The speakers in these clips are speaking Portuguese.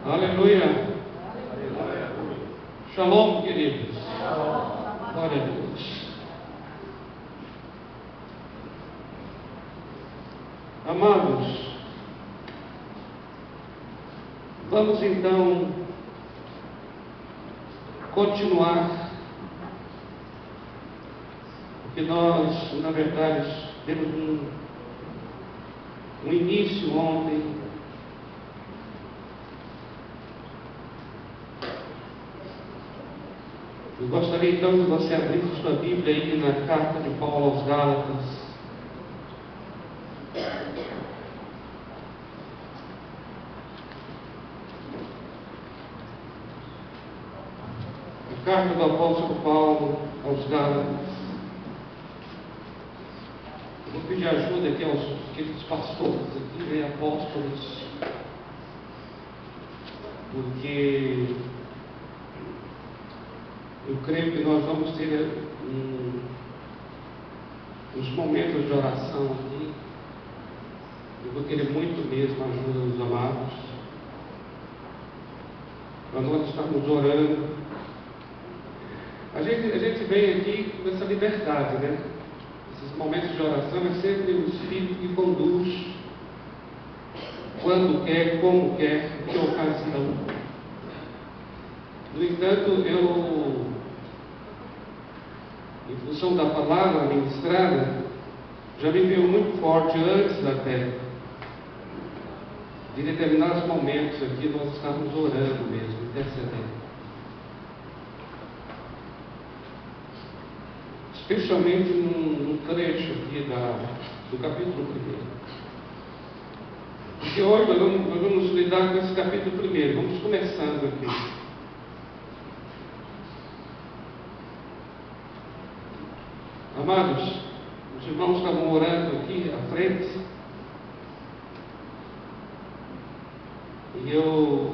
Aleluia. Shalom, queridos. Glória a Deus. Amados, vamos então continuar, porque nós, na verdade, temos um início ontem. Eu gostaria então de você abrir sua Bíblia aí na carta de Paulo aos Gálatas. A carta do apóstolo Paulo aos Gálatas. Eu vou pedir ajuda aqui aos queridos pastores aqui, apóstolos, porque eu creio que nós vamos ter uns momentos de oração aqui. Eu vou querer muito mesmo a ajuda dos amados, para nós estarmos orando. A gente vem aqui com essa liberdade, né? Esses momentos de oração é sempre o Espírito que conduz, quando quer, como quer, em que ocasião. No entanto, em função da palavra ministrada, já me veio muito forte antes até de determinados momentos aqui nós estamos orando mesmo, intercedendo. Especialmente num trecho aqui do capítulo 1. Porque hoje nós vamos lidar com esse capítulo 1. Vamos começando aqui. Amados, os irmãos estavam orando aqui à frente, e eu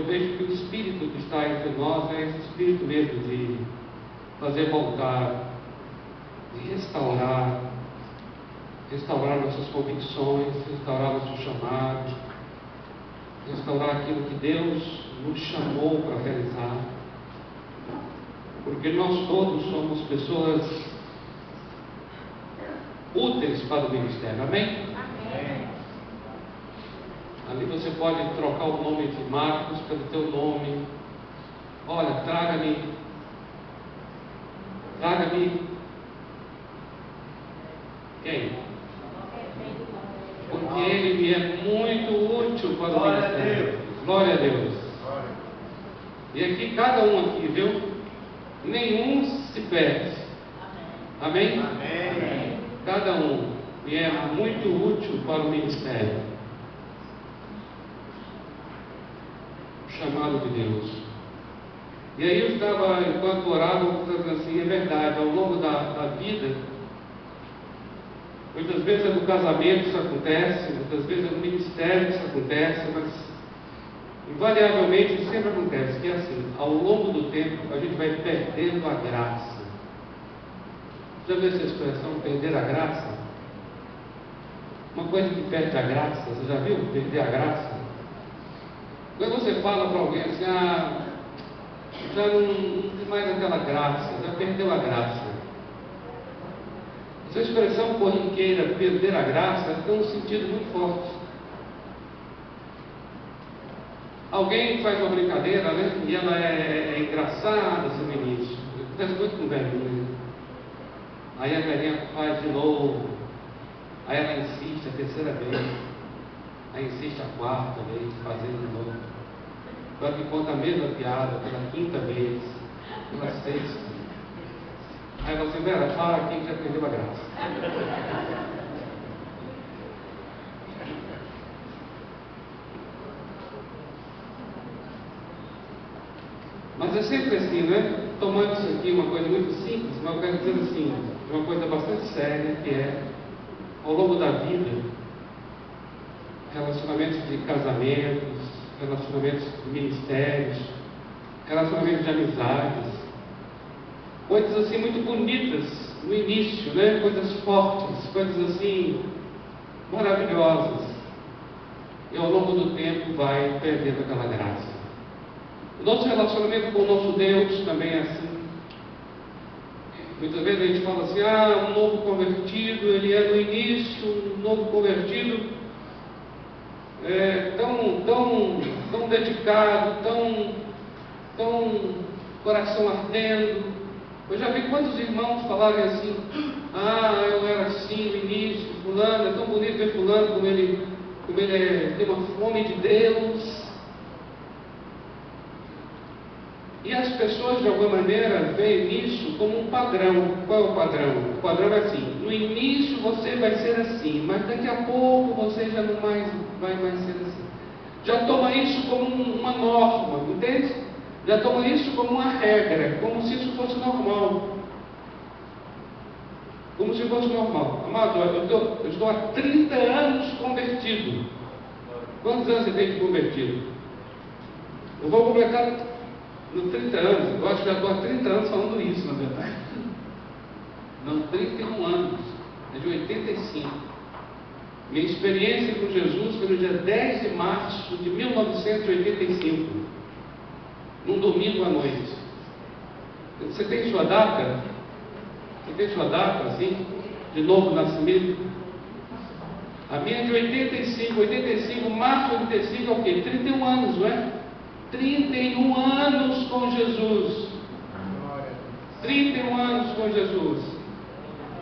vejo que o Espírito que está entre nós é esse Espírito mesmo de fazer voltar, de restaurar nossas convicções, restaurar nosso chamado, restaurar aquilo que Deus nos chamou para realizar. Porque nós todos somos pessoas úteis para o ministério, amém? Amém. Ali você pode trocar o nome de Marcos pelo teu nome. Olha, traga-me quem? Porque ele me é muito útil para o ministério. Glória a Deus. E aqui, cada um aqui, viu? Nenhum se perde. Amém? Amém. Cada um me é muito útil para o ministério. O chamado de Deus. E aí eu estava, enquanto orava, pensando assim, é verdade, ao longo da vida, muitas vezes no casamento isso acontece, muitas vezes no ministério isso acontece, mas invariavelmente isso sempre acontece, que é assim, ao longo do tempo a gente vai perdendo a graça. Já viu essa expressão, perder a graça? Uma coisa que perde a graça, você já viu? Perder a graça? Quando você fala para alguém assim, já não tem mais aquela graça, já perdeu a graça. Essa expressão corriqueira, perder a graça, tem um sentido muito forte. Alguém faz uma brincadeira, né? E ela é engraçada assim no início. Acontece muito com velhinha. Aí a velhinha faz de novo. Aí ela insiste a terceira vez. Aí insiste a quarta vez, fazendo de novo. Agora que conta a mesma piada pela quinta vez, pela sexta. Aí você, Vera, fala aqui que já perdeu a graça. Mas é sempre assim, né? Tomando isso aqui uma coisa muito simples, mas eu quero dizer assim, uma coisa bastante séria, que é, ao longo da vida, relacionamentos de casamentos, relacionamentos de ministérios, relacionamentos de amizades, coisas assim muito bonitas no início, né? Coisas fortes, coisas assim maravilhosas. e ao longo do tempo vai perdendo aquela graça. O nosso relacionamento com o nosso Deus também é assim. Muitas vezes a gente fala assim, um novo convertido, ele é no início, um novo convertido, tão dedicado, tão coração ardendo. Eu já vi quantos irmãos falarem assim, eu era assim no início, fulano, é tão bonito ver fulano, como ele tem uma fome de Deus. E as pessoas, de alguma maneira, veem isso como um padrão. Qual é o padrão? O padrão é assim: no início você vai ser assim, mas daqui a pouco você já não vai mais ser assim. Já toma isso como uma norma, entende? Já toma isso como uma regra, como se isso fosse normal. Como se fosse normal. Amado, eu estou há 30 anos convertido. Quantos anos você tem de convertido? Eu vou completar nos 30 anos. Eu acho que já estou há 30 anos falando isso, na verdade. Não, 31 anos. É de 85. Minha experiência com Jesus foi no dia 10 de março de 1985. Num domingo à noite. Você tem sua data? Você tem sua data, assim? De novo nascimento? A minha é de 85, março de 85 é o quê? 31 anos, não é? 31 anos com Jesus. 31 anos com Jesus.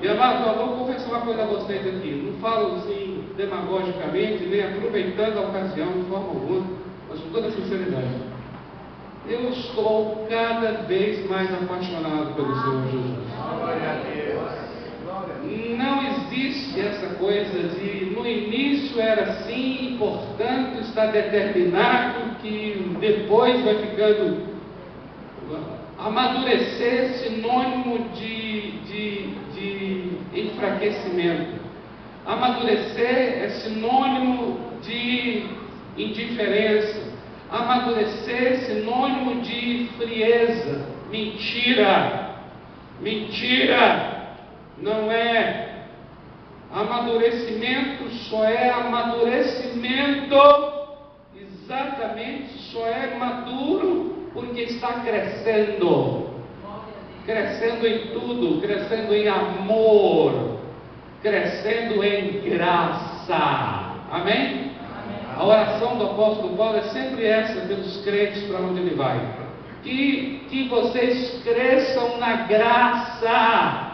E amado, eu vou confessar uma coisa a vocês aqui. Não falo assim demagogicamente, nem aproveitando a ocasião de forma alguma, mas com toda sinceridade. Eu estou cada vez mais apaixonado pelo Senhor Jesus. Glória a Deus. Não existe essa coisa de no início era assim, portanto está determinado que depois vai ficando. Amadurecer é sinônimo de enfraquecimento. Amadurecer é sinônimo de indiferença. Amadurecer é sinônimo de frieza. Mentira! Não é. Amadurecimento só é amadurecimento, exatamente, só é maduro porque está crescendo. Crescendo em tudo, crescendo em amor, crescendo em graça. Amém? A oração do apóstolo Paulo é sempre essa pelos crentes para onde ele vai. Que vocês cresçam na graça.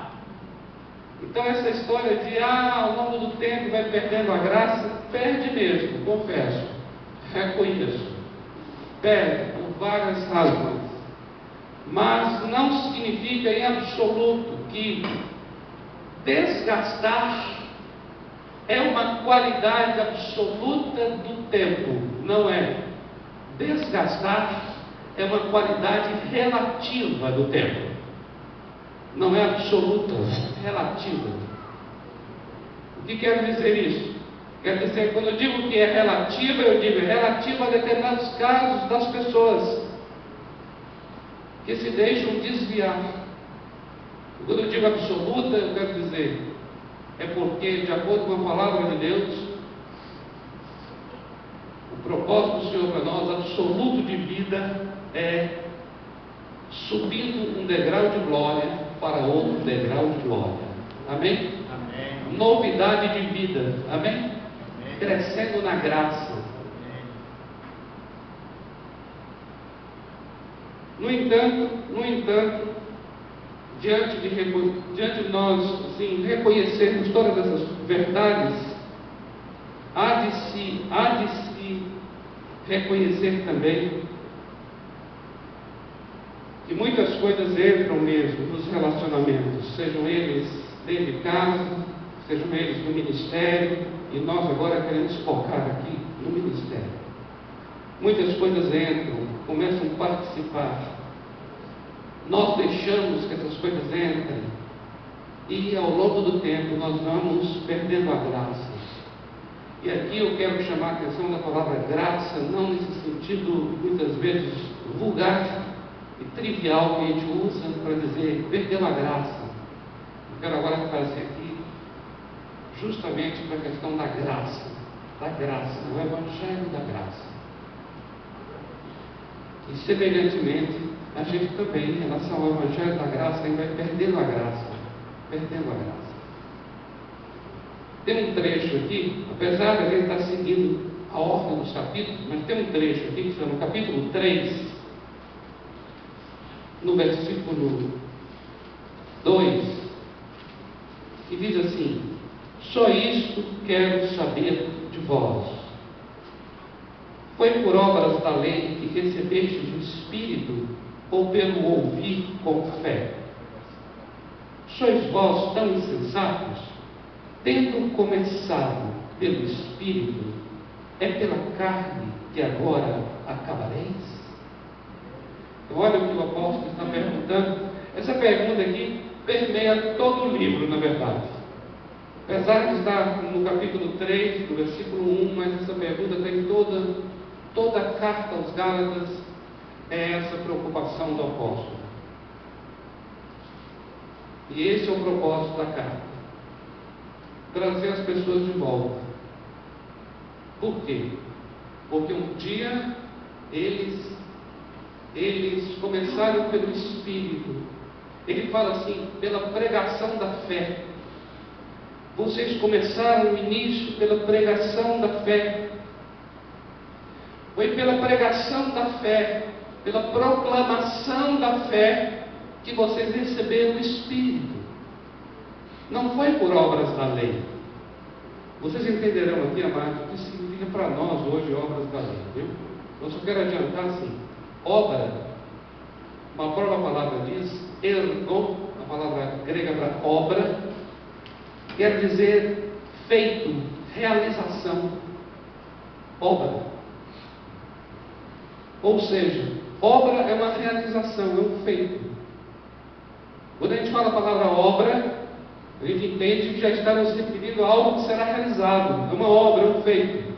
Então essa história de ao longo do tempo vai perdendo a graça, perde mesmo, confesso, reconheço, perde por várias razões, mas não significa em absoluto que desgastar é uma qualidade absoluta do tempo. Não é. Desgastar é uma qualidade relativa do tempo. Não é absoluta, é relativa. O que quero dizer isso? Quer dizer, quando eu digo que é relativa, eu digo relativa a determinados casos das pessoas que se deixam desviar. Quando eu digo absoluta, eu quero dizer, é porque, de acordo com a palavra de Deus, o propósito do Senhor para nós, absoluto de vida, é subindo um degrau de glória para outro degrau de glória. Amém? Amém. Novidade de vida. Amém? Amém. Crescendo na graça. Amém. No entanto, diante de nós assim, reconhecermos todas essas verdades, há de se reconhecer também que muitas coisas entram mesmo nos relacionamentos, sejam eles dentro de casa, sejam eles no ministério, e nós agora queremos focar aqui no ministério. Muitas coisas entram, começam a participar. Nós deixamos que essas coisas entrem, e ao longo do tempo nós vamos perdendo a graça. E aqui eu quero chamar a atenção da palavra graça, não nesse sentido muitas vezes vulgar e trivial que a gente usa para dizer perdeu a graça. Eu quero agora trazer aqui justamente para a questão da graça, da graça, o Evangelho da graça. E semelhantemente, a gente também, em relação ao Evangelho da graça, a gente vai perdendo a graça. Perdendo a graça. Tem um trecho aqui, apesar de a gente estar seguindo a ordem dos capítulos, mas tem um trecho aqui que está no capítulo 3, no versículo 2, que diz assim: só isto quero saber de vós. Foi por obras da lei que recebestes o Espírito, ou pelo ouvir com fé? Sois vós tão insensatos? Tendo começado pelo Espírito, é pela carne que agora acabareis? Olha o que o apóstolo está perguntando. Essa pergunta aqui permeia todo o livro, na verdade. Apesar de estar no capítulo 3, no versículo 1, mas essa pergunta tem toda a carta aos Gálatas, é essa preocupação do apóstolo. E esse é o propósito da carta: trazer as pessoas de volta. Por quê? Porque um dia eles começaram pelo Espírito. Ele fala assim: pela pregação da fé. Vocês começaram o início pela pregação da fé. Foi pela pregação da fé, pela proclamação da fé, que vocês receberam o Espírito. Não foi por obras da lei. Vocês entenderão aqui, amados, o que significa para nós hoje obras da lei, viu? Eu só quero adiantar assim: obra, uma própria palavra diz, ergon, a palavra grega para obra, quer dizer feito, realização, obra. Ou seja, obra é uma realização, é um feito. Quando a gente fala a palavra obra, a gente entende que já está nos referindo a algo que será realizado, é uma obra, é um feito.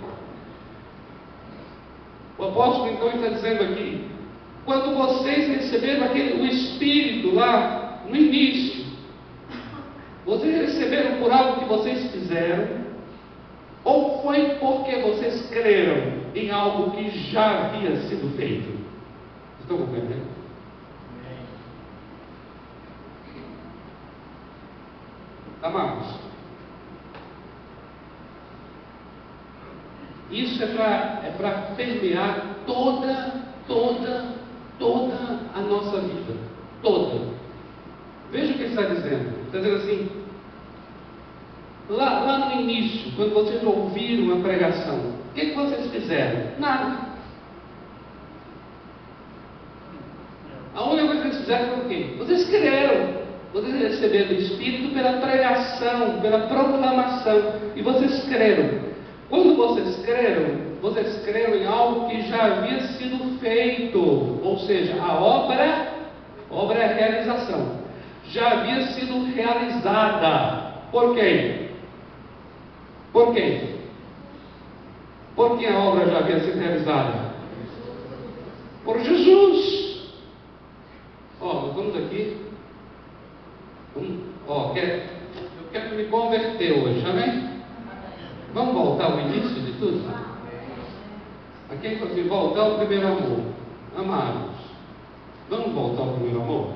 O apóstolo então está dizendo aqui: quando vocês receberam o Espírito lá no início, vocês receberam por algo que vocês fizeram, ou foi porque vocês creram em algo que já havia sido feito? Estão compreendendo? Amados, isso é para permear toda a nossa vida. Toda. Veja o que ele está dizendo. Está dizendo assim: lá no início, quando vocês ouviram a pregação, o que vocês fizeram? Nada. A única coisa que vocês fizeram foi o quê? Vocês creram. Vocês receberam o Espírito pela pregação, pela proclamação. E vocês creram. Quando vocês creram em algo que já havia sido feito. Ou seja, a obra é a realização. Já havia sido realizada. Por quem? Por quem? Por quem a obra já havia sido realizada? Por Jesus. Nós estamos aqui. Eu quero me converter hoje, amém? Vamos voltar ao início de tudo? Aqui é assim: voltar ao primeiro amor. Amados, vamos voltar ao primeiro amor?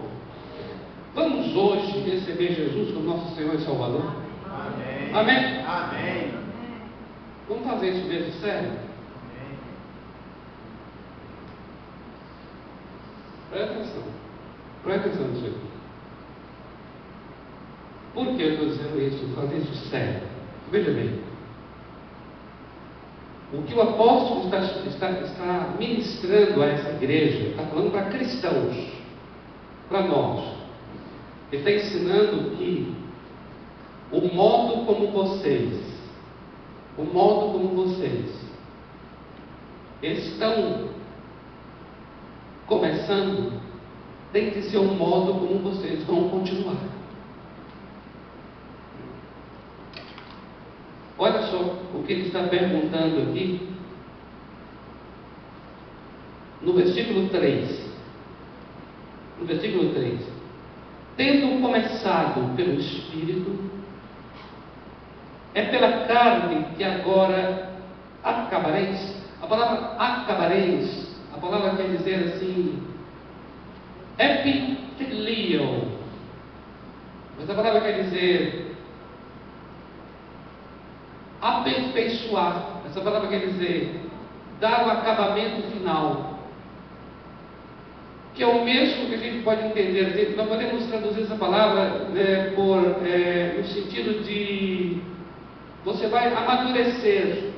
Vamos hoje receber Jesus como nosso Senhor e Salvador? Amém. Amém? Amém. Vamos fazer isso mesmo, sério? Amém. Presta atenção nisso aqui. Por que eu estou dizendo isso? Fazer isso sério. Veja bem. O que o apóstolo está ministrando a essa igreja, está falando para cristãos, para nós. Ele está ensinando que o modo como vocês estão começando, tem que ser o modo como vocês vão continuar. Olha só o que ele está perguntando aqui, no versículo 3. No versículo 3. Tendo começado pelo Espírito, é pela carne que agora acabareis. A palavra acabareis, a palavra quer dizer assim, epitelio. Mas a palavra quer dizer aperfeiçoar. Essa palavra quer dizer dar o acabamento final. Que é o mesmo que a gente pode entender. Nós podemos traduzir essa palavra no sentido de você vai amadurecer,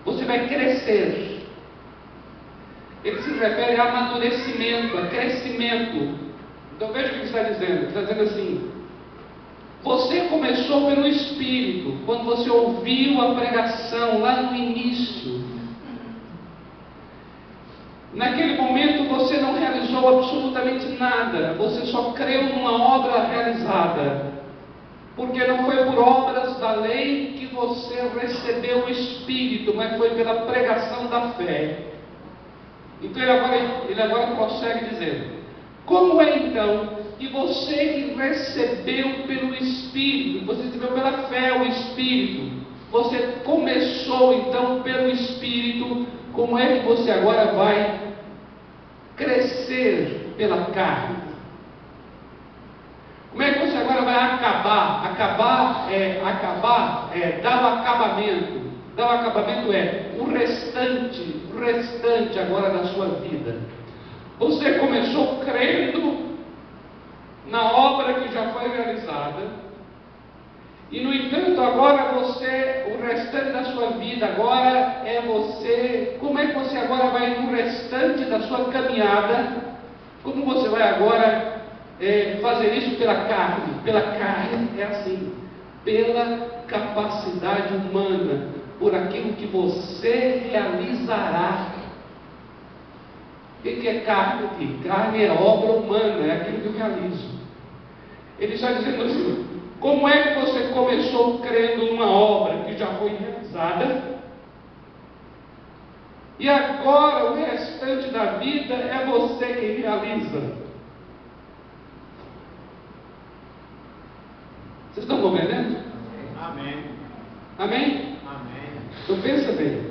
você vai crescer. Ele se refere a amadurecimento, a crescimento. Então veja o que ele está dizendo. Ele está dizendo assim: você começou pelo Espírito, quando você ouviu a pregação lá no início. Naquele momento você não realizou absolutamente nada, você só creu numa obra realizada, porque não foi por obras da lei que você recebeu o Espírito, mas foi pela pregação da fé. Então ele agora prossegue dizendo: como é então que você que recebeu pelo Espírito, você recebeu pela fé o Espírito, você começou então pelo Espírito, como é que você agora vai crescer pela carne? Como é que você agora vai acabar? Acabar é dar o acabamento. Dar o acabamento é o restante agora da sua vida. Você começou crendo na obra que já foi realizada, e no entanto agora o restante da sua vida agora é você. Como é que você agora vai no restante da sua caminhada? Como você vai agora fazer isso pela carne? Pela carne é assim, pela capacidade humana, por aquilo que você realizará. O que é carne aqui? Carne é obra humana, é aquilo que eu realizo. Ele está dizendo assim: como é que você começou crendo numa obra que já foi realizada, e agora o restante da vida é você quem realiza? Vocês estão compreendendo? Amém. Amém? Amém. Então pensa bem.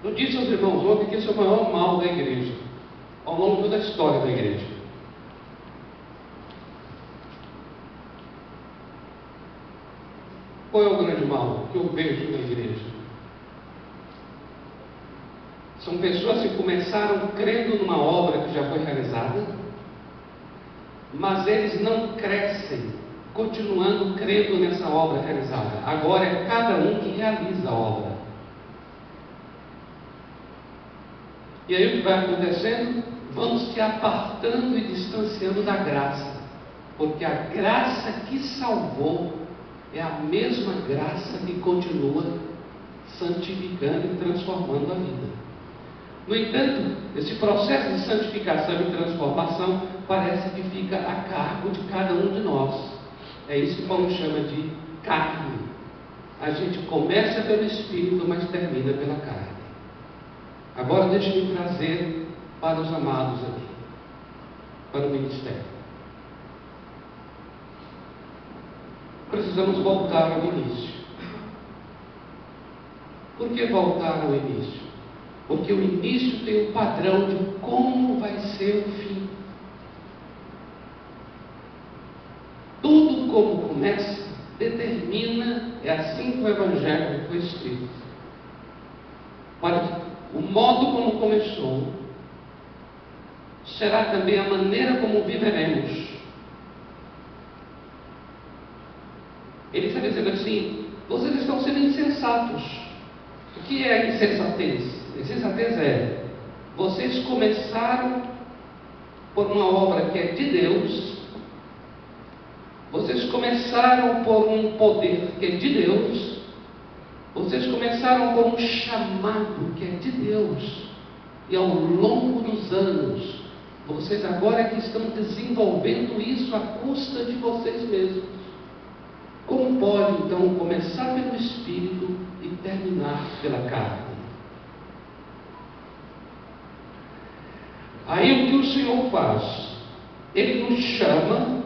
Eu disse aos irmãos ontem que esse é o maior mal da igreja, ao longo de toda a história da igreja. Qual é o grande mal que eu vejo na igreja? São pessoas que começaram crendo numa obra que já foi realizada, mas eles não crescem continuando crendo nessa obra realizada. Agora é cada um que realiza a obra. E aí o que vai acontecendo? Vamos se apartando e distanciando da graça, porque a graça que salvou é a mesma graça que continua santificando e transformando a vida. No entanto, esse processo de santificação e transformação parece que fica a cargo de cada um de nós. É isso que Paulo chama de carne. A gente começa pelo Espírito, mas termina pela carne. Agora deixe-me trazer para os amados aqui, para o ministério. Precisamos voltar ao início. Por que voltar ao início? Porque o início tem um padrão de como vai ser o fim. Tudo como começa determina, é assim que o Evangelho foi escrito. Para que o modo como começou será também a maneira como viveremos. Ele está dizendo assim: vocês estão sendo insensatos. O que é a insensatez? A insensatez é: vocês começaram por uma obra que é de Deus, vocês começaram por um poder que é de Deus, vocês começaram por um chamado que é de Deus, e ao longo dos anos, vocês agora que estão desenvolvendo isso à custa de vocês mesmos. Como pode então começar pelo Espírito e terminar pela carne? Aí o que o Senhor faz? Ele nos chama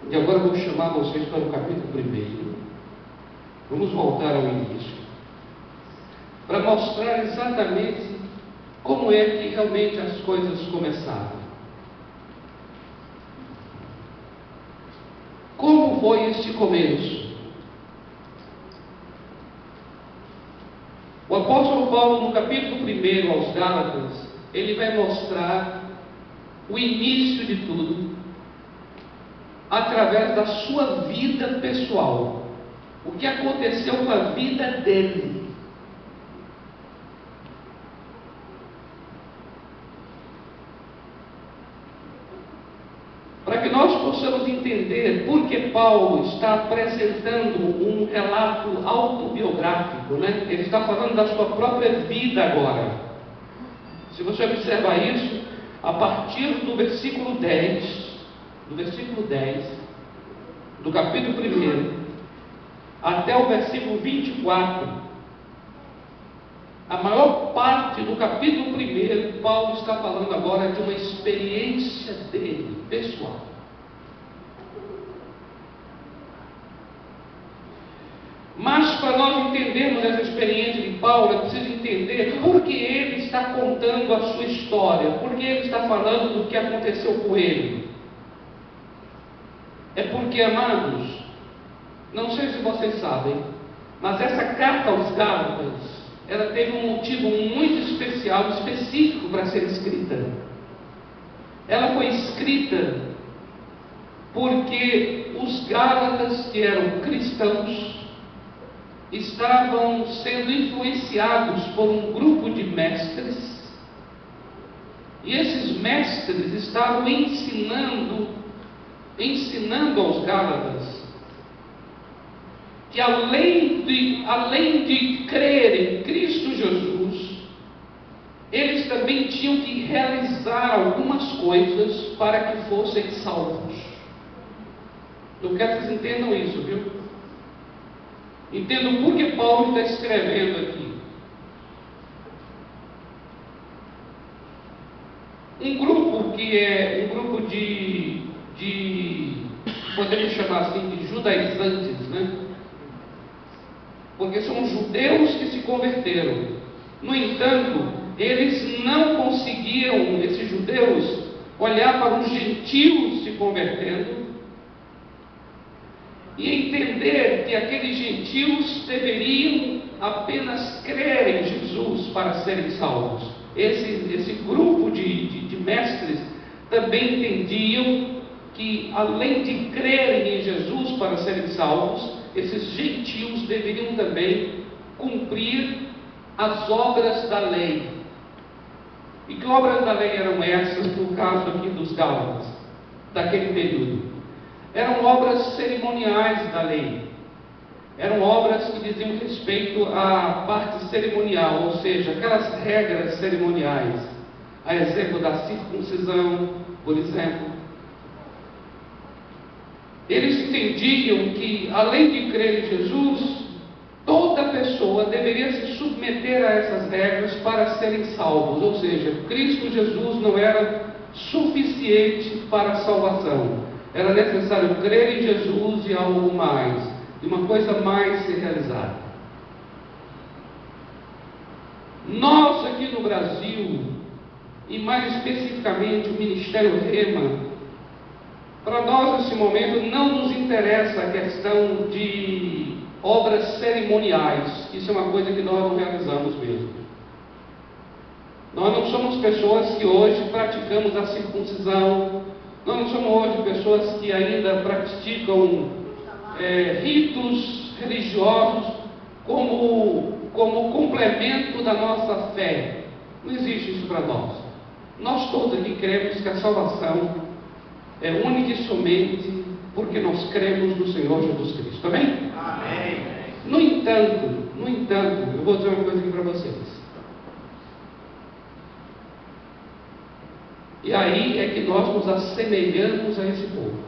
E agora vou chamar vocês para o capítulo 1. Vamos voltar ao início, para mostrar exatamente como é que realmente as coisas começaram. Como foi este começo? O apóstolo Paulo, no capítulo 1 aos Gálatas, ele vai mostrar o início de tudo através da sua vida pessoal. O que aconteceu com a vida dele. Para que nós possamos entender por que Paulo está apresentando um relato autobiográfico, né? Ele está falando da sua própria vida agora. Se você observar isso, a partir do versículo 10, do capítulo 1, até o versículo 24, a maior parte do capítulo 1, Paulo está falando agora de uma experiência dele, pessoal. Mas para nós entendermos essa experiência de Paulo, é preciso entender por que ele está contando a sua história, por que ele está falando do que aconteceu com ele. É porque, amados, não sei se vocês sabem, mas essa carta aos Gálatas, ela teve um motivo muito especial, específico para ser escrita. Ela foi escrita porque os Gálatas, que eram cristãos, estavam sendo influenciados por um grupo de mestres, e esses mestres estavam ensinando aos Gálatas que além de crer em Cristo Jesus, eles também tinham que realizar algumas coisas para que fossem salvos. Eu quero que vocês entendam isso, viu? Entendam por que Paulo está escrevendo aqui. Um grupo que é um grupo de podemos chamar assim, de judaizantes, né? Porque são judeus que se converteram. No entanto, eles não conseguiam, esses judeus, olhar para os gentios se convertendo e entender que aqueles gentios deveriam apenas crer em Jesus para serem salvos. Esse grupo de mestres também entendiam que, além de crerem em Jesus para serem salvos, esses gentios deveriam também cumprir as obras da lei. E que obras da lei eram essas, no caso aqui dos Gálatas, daquele período? Eram obras cerimoniais da lei. Eram obras que diziam respeito à parte cerimonial, ou seja, aquelas regras cerimoniais, a exemplo da circuncisão, por exemplo. Eles entendiam que, além de crer em Jesus, toda pessoa deveria se submeter a essas regras para serem salvos. Ou seja, Cristo Jesus não era suficiente para a salvação. Era necessário crer em Jesus e algo mais, e uma coisa mais ser realizada. Nós aqui no Brasil, e mais especificamente o Ministério Rema, para nós nesse momento não nos interessa a questão de obras cerimoniais. Isso é uma coisa que nós não realizamos mesmo. Nós não somos pessoas que hoje praticamos a circuncisão. Nós não somos hoje pessoas que ainda praticam ritos religiosos como complemento da nossa fé. Não existe isso para nós. Nós todos aqui cremos que a salvação é única e somente porque nós cremos no Senhor Jesus Cristo. Amém? Amém. No entanto, eu vou dizer uma coisa aqui para vocês. E aí é que nós nos assemelhamos a esse povo.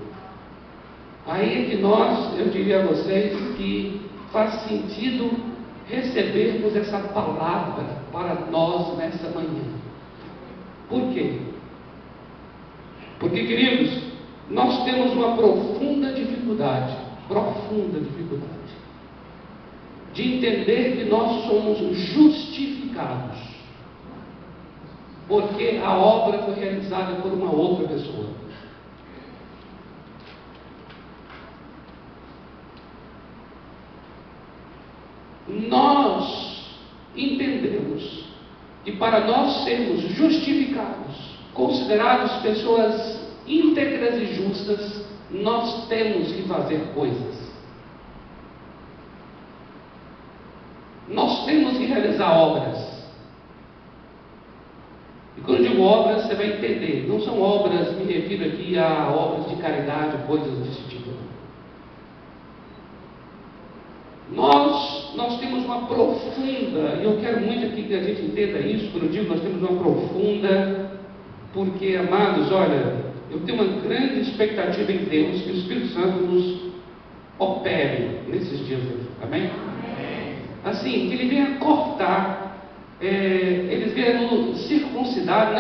Aí é que nós, eu diria a vocês, que faz sentido recebermos essa palavra para nós nessa manhã. Por quê? Porque, queridos, nós temos uma profunda dificuldade, de entender que nós somos justificados, porque a obra foi realizada por uma outra pessoa. Nós entendemos que para nós sermos justificados, considerados pessoas íntegras e justas, nós temos que fazer coisas. Nós temos que realizar obras. E quando eu digo obras, você vai entender. Não são obras, me refiro aqui a obras de caridade, coisas desse tipo. Nós temos uma profunda, e eu quero muito aqui que a gente entenda isso, quando eu digo nós temos uma profunda, porque, amados, olha, eu tenho uma grande expectativa em Deus que o Espírito Santo nos opere nesses dias. Amém? Assim, que Ele venha cortar, Ele venha nos circuncidar,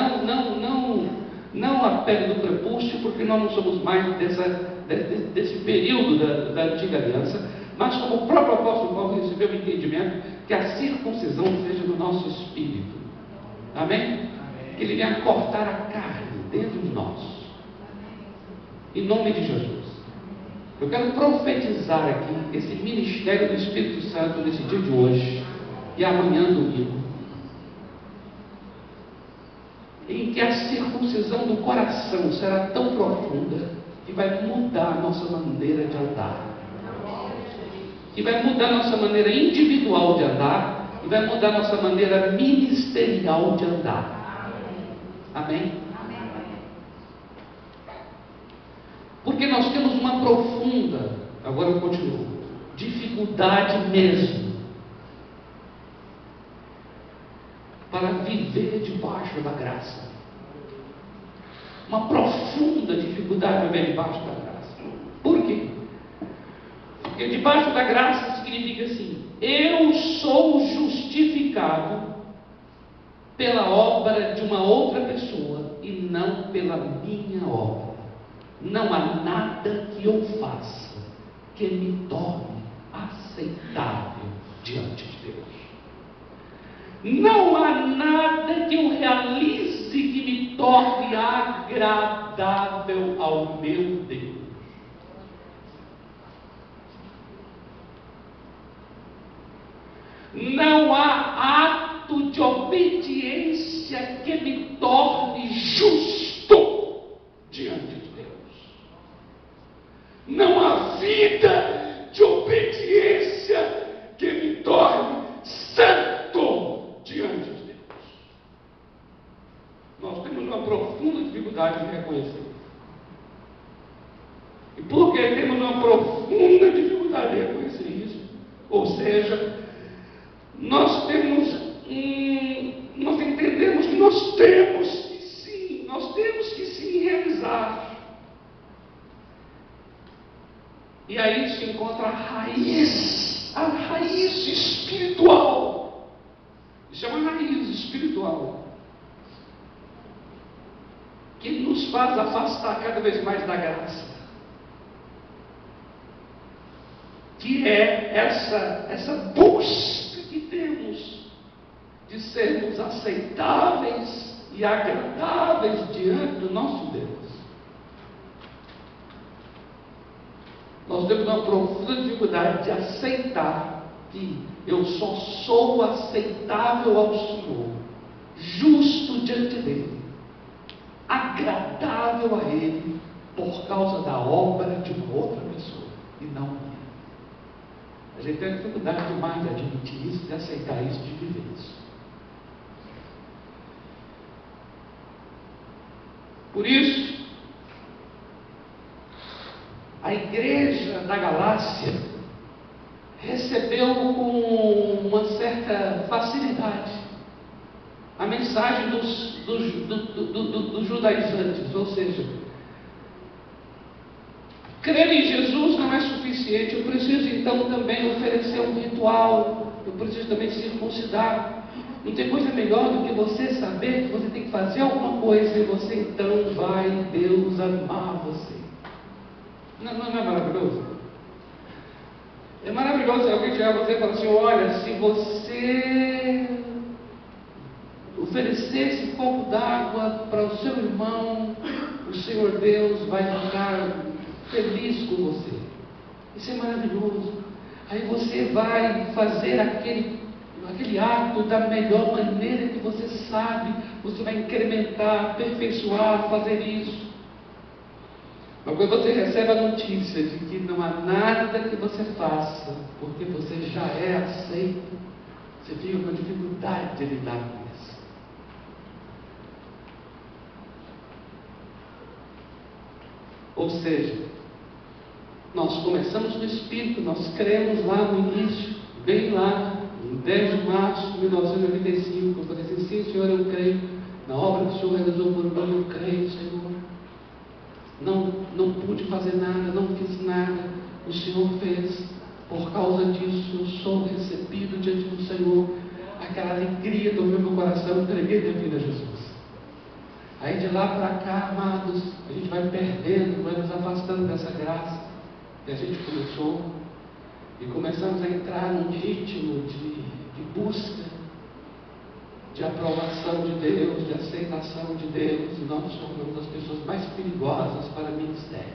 não a pele do prepúcio, porque nós não somos mais desse período da antiga aliança, mas como o próprio apóstolo Paulo recebeu o entendimento, que a circuncisão seja no nosso espírito. Amém? Que Ele venha cortar a carne dentro de nós. Em nome de Jesus. Eu quero profetizar aqui esse ministério do Espírito Santo nesse dia de hoje e amanhã domingo, em que a circuncisão do coração será tão profunda que vai mudar a nossa maneira de andar, que vai mudar a nossa maneira individual de andar e vai mudar a nossa maneira ministerial de andar. Amém? Porque nós temos uma profunda, agora eu continuo, dificuldade mesmo para viver debaixo da graça. Uma profunda dificuldade para viver debaixo da graça. Por quê? Porque debaixo da graça significa assim: eu sou justificado pela obra de uma outra pessoa e não pela minha obra. Não há nada que eu faça que me torne aceitável diante de Deus. Não há nada que eu realize que me torne agradável ao meu Deus. Não há ato de obediência que me torne justo diante de Deus. Não há vida de obediência que me torne santo diante de Deus. Nós temos uma profunda dificuldade de reconhecer. E porque temos uma profunda dificuldade de reconhecer isso, ou seja, nós entendemos que nós temos que sim realizar. E aí se encontra a raiz espiritual. Isso é uma raiz espiritual que nos faz afastar cada vez mais da graça, que é essa busca que temos de sermos aceitáveis e agradáveis diante do nosso Deus. Nós temos uma profunda dificuldade de aceitar que eu só sou aceitável ao Senhor, justo diante dEle, agradável a Ele, por causa da obra de uma outra pessoa, e não minha. A gente tem dificuldade demais de admitir isso, de aceitar isso, de viver isso. Por isso, a igreja da Galácia recebeu com uma certa facilidade a mensagem dos judaizantes, ou seja, crer em Jesus não é suficiente, eu preciso então também oferecer um ritual, eu preciso também circuncidar. Não tem coisa melhor do que você saber que você tem que fazer alguma coisa e você então vai Deus amar você. Não é maravilhoso? É maravilhoso alguém chegar a você e falar assim: olha, se você oferecer esse copo d'água para o seu irmão, o Senhor Deus vai ficar feliz com você. Isso é maravilhoso. Aí você vai fazer aquele ato da melhor maneira que você sabe, você vai incrementar, aperfeiçoar, fazer isso. Mas quando você recebe a notícia de que não há nada que você faça, porque você já é aceito, você fica com dificuldade de lidar com isso. Ou seja, nós começamos no Espírito, nós cremos lá no início, bem lá, em 10 de março de 1995, eu falei assim: sim, Senhor, eu creio, na obra que o Senhor realizou por mim, eu creio, Senhor. Não pude fazer nada, não fiz nada, o Senhor fez. Por causa disso, eu sou recebido diante do Senhor. Aquela alegria tomou meu coração, eu entreguei minha vida a Jesus. Aí de lá para cá, amados, a gente vai perdendo, vai nos afastando dessa graça que a gente começou, e começamos a entrar num ritmo de busca, de aprovação de Deus, de aceitação de Deus, e nós nos tornamos as pessoas mais perigosas para o ministério.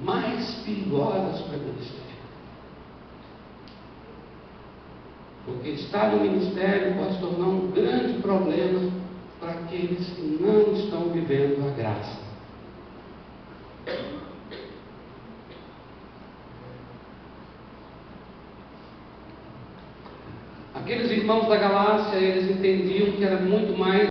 Mais perigosas para o ministério. Porque estar no ministério pode se tornar um grande problema para aqueles que não estão vivendo a graça. Aqueles irmãos da Galácia, eles entendiam que era muito mais